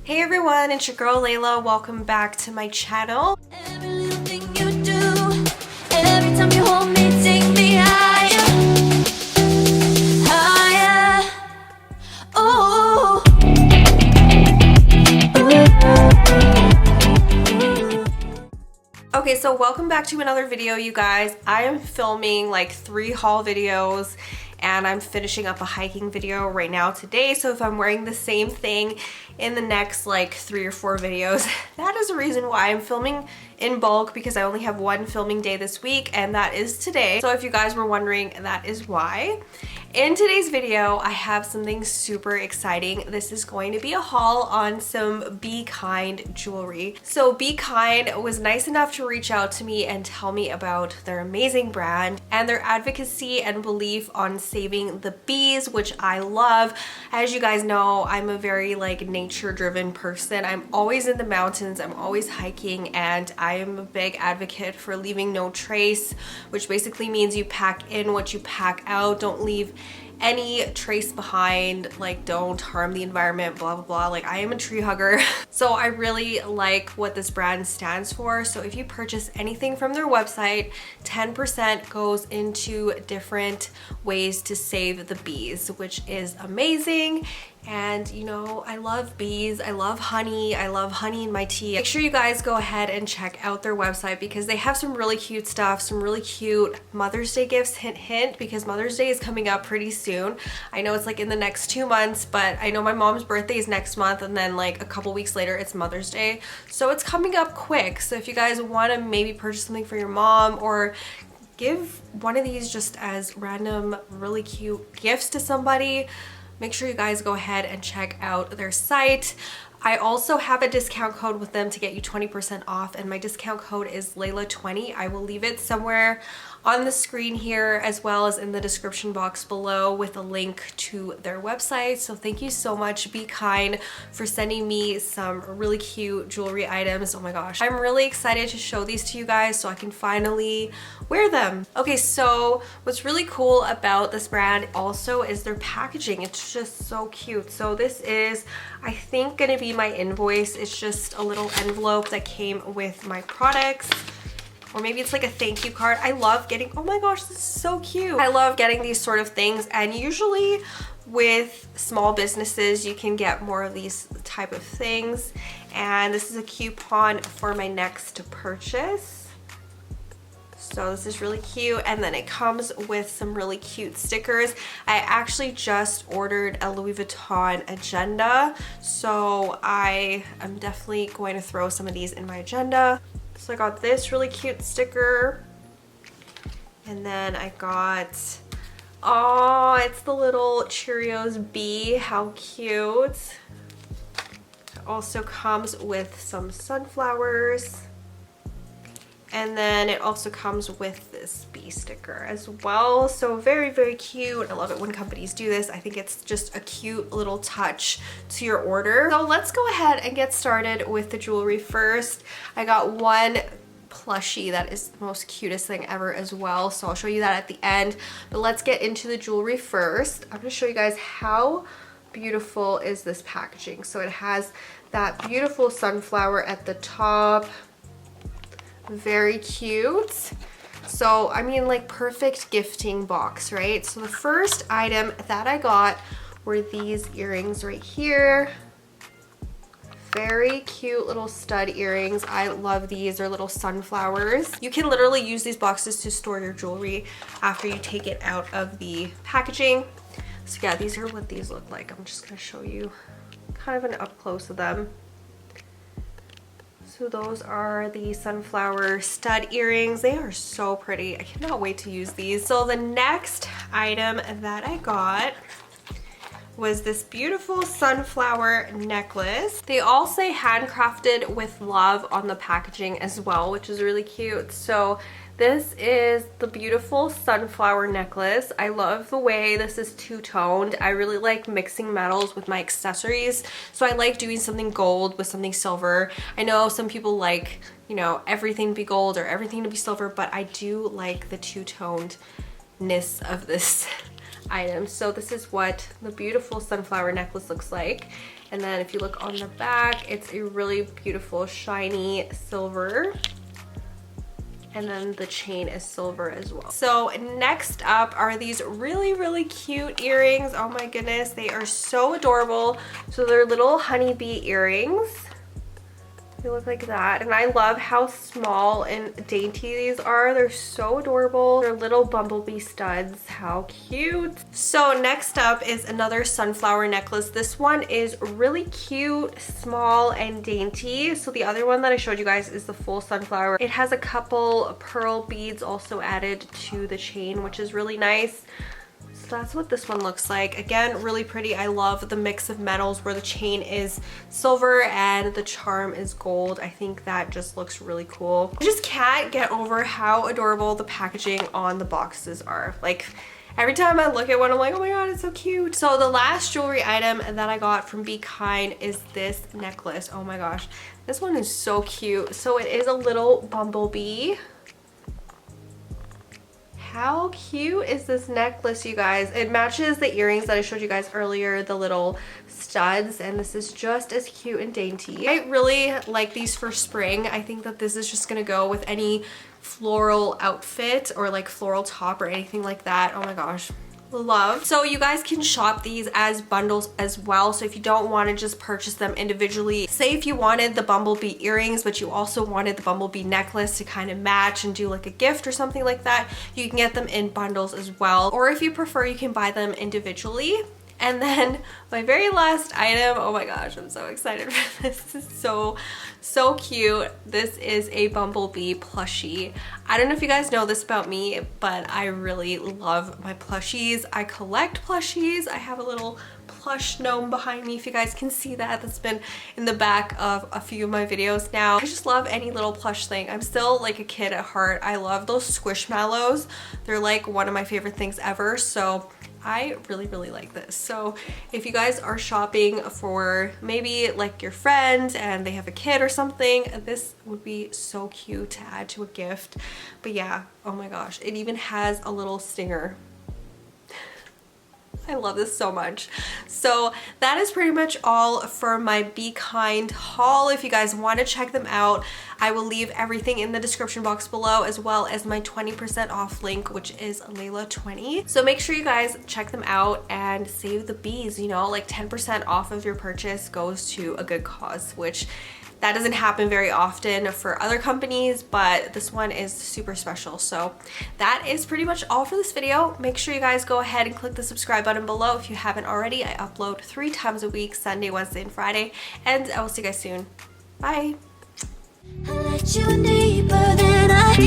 Hey everyone, it's your girl Layla. Welcome back to my channel. Every little thing you do, and every time you hold me, take me higher, higher. Oh. Okay, so welcome back to another video, you guys. I am filming like 3 haul videos and I'm finishing up a hiking video right now today. So if I'm wearing the same thing in the next like 3 or 4 videos, that is the reason why I'm filming in bulk, because I only have one filming day this week and that is today. So if you guys were wondering, that is why. In today's video, I have something super exciting. This is going to be a haul on some Beekind jewelry. So Beekind was nice enough to reach out to me and tell me about their amazing brand and their advocacy and belief on saving the bees, which I love. As you guys know, I'm a very like nature-driven person. I'm always in the mountains, I'm always hiking, and I am a big advocate for leaving no trace, which basically means you pack in what you pack out. Don't leave any trace behind, like don't harm the environment, blah blah blah. Like I am a tree hugger, so I really like what this brand stands for. So if you purchase anything from their website, 10% goes into different ways to save the bees, which is amazing. And you know, I love bees, I love honey in my tea. Make sure you guys go ahead and check out their website because they have some really cute stuff, some really cute Mother's Day gifts, hint hint, because Mother's Day is coming up pretty soon. I know it's like in the next 2 months, but I know my mom's birthday is next month and then like a couple weeks later it's Mother's Day. So it's coming up quick. So if you guys want to maybe purchase something for your mom or give one of these just as random really cute gifts to somebody, make sure you guys go ahead and check out their site. I also have a discount code with them to get you 20% off, and my discount code is Layla20. I will leave it somewhere on the screen here as well as in the description box below with a link to their website. So thank you so much, Beekind, for sending me some really cute jewelry items. Oh my gosh, I'm really excited to show these to you guys so I can finally wear them. Okay, so what's really cool about this brand also is their packaging. It's just so cute. So this is, I think, gonna be my invoice. It's just a little envelope that came with my products. Or maybe it's like a thank you card. I love getting, oh my gosh, this is so cute. I love getting these sort of things, and usually with small businesses, you can get more of these type of things. And this is a coupon for my next purchase. So this is really cute, and then it comes with some really cute stickers. I actually just ordered a Louis Vuitton agenda, so I am definitely going to throw some of these in my agenda. So I got this really cute sticker, and then I got, oh, it's the little Cheerios bee, how cute. It also comes with some sunflowers, and then it also comes with this bee sticker as well. So very, very cute. I love it when companies do this. I think it's just a cute little touch to your order. So let's go ahead and get started with the jewelry first. I got one plushie that is the most cutest thing ever as well, so I'll show you that at the end. But let's get into the jewelry first. I'm going to show you guys how beautiful is this packaging. So it has that beautiful sunflower at the top. Very cute. So I mean, like perfect gifting box, right? So the first item that I got were these earrings right here. Very cute little stud earrings. I love these. They're little sunflowers. You can literally use these boxes to store your jewelry after you take it out of the packaging. So yeah, these are what these look like. I'm just gonna show you kind of an up close of them. So those are the sunflower stud earrings. They are so pretty. I cannot wait to use these. So the next item that I got was this beautiful sunflower necklace. They all say handcrafted with love on the packaging as well, which is really cute. So this is the beautiful sunflower necklace. I love the way this is two-toned. I really like mixing metals with my accessories. So I like doing something gold with something silver. I know some people like, you know, everything to be gold or everything to be silver, but I do like the two-tonedness of this item. So this is what the beautiful sunflower necklace looks like. And then if you look on the back, it's a really beautiful shiny silver. And then the chain is silver as well. So next up are these really cute earrings. Oh my goodness, they are so adorable. So they're little honeybee earrings. They look like that, and I love how small and dainty these are. They're so adorable. They're little bumblebee studs. How cute. So next up is another sunflower necklace. This one is really cute, small, and dainty. So the other one that I showed you guys is the full sunflower. It has a couple pearl beads also added to the chain, which is really nice. So that's what this one looks like. Again, really pretty. I love the mix of metals where the chain is silver and the charm is gold. I think that just looks really cool. I just can't get over how adorable the packaging on the boxes are. Like, every time I look at one, I'm like, oh my god, it's so cute. So the last jewelry item that I got from Beekind is this necklace. Oh my gosh, this one is so cute. So it is a little bumblebee. How cute is this necklace, you guys? It matches the earrings that I showed you guys earlier, the little studs, and this is just as cute and dainty. I really like these for spring. I think that this is just gonna go with any floral outfit or like floral top or anything like that. Oh my gosh. Love. So you guys can shop these as bundles as well. So if you don't want to just purchase them individually, say if you wanted the bumblebee earrings but you also wanted the bumblebee necklace to kind of match and do like a gift or something like that, you can get them in bundles as well. Or if you prefer, you can buy them individually. And then my very last item, oh my gosh, I'm so excited for this. This is so cute. This is a bumblebee plushie. I don't know if you guys know this about me, but I really love my plushies. I collect plushies. I have a little plush gnome behind me, if you guys can see that. That's been in the back of a few of my videos now. I just love any little plush thing. I'm still like a kid at heart. I love those squishmallows. They're like one of my favorite things ever. So I really like this. So if you guys are shopping for maybe like your friend and they have a kid or something, this would be so cute to add to a gift. But yeah, oh my gosh, it even has a little stinger. I love this so much. So that is pretty much all for my Beekind haul. If you guys want to check them out, I will leave everything in the description box below, as well as my 20% off link, which is Layla20. So make sure you guys check them out and save the bees, you know, like 10% off of your purchase goes to a good cause, which that doesn't happen very often for other companies, but this one is super special. So that is pretty much all for this video. Make sure you guys go ahead and click the subscribe button below if you haven't already. I upload 3 times a week, Sunday, Wednesday, and Friday, and I will see you guys soon. Bye. I let you deeper than I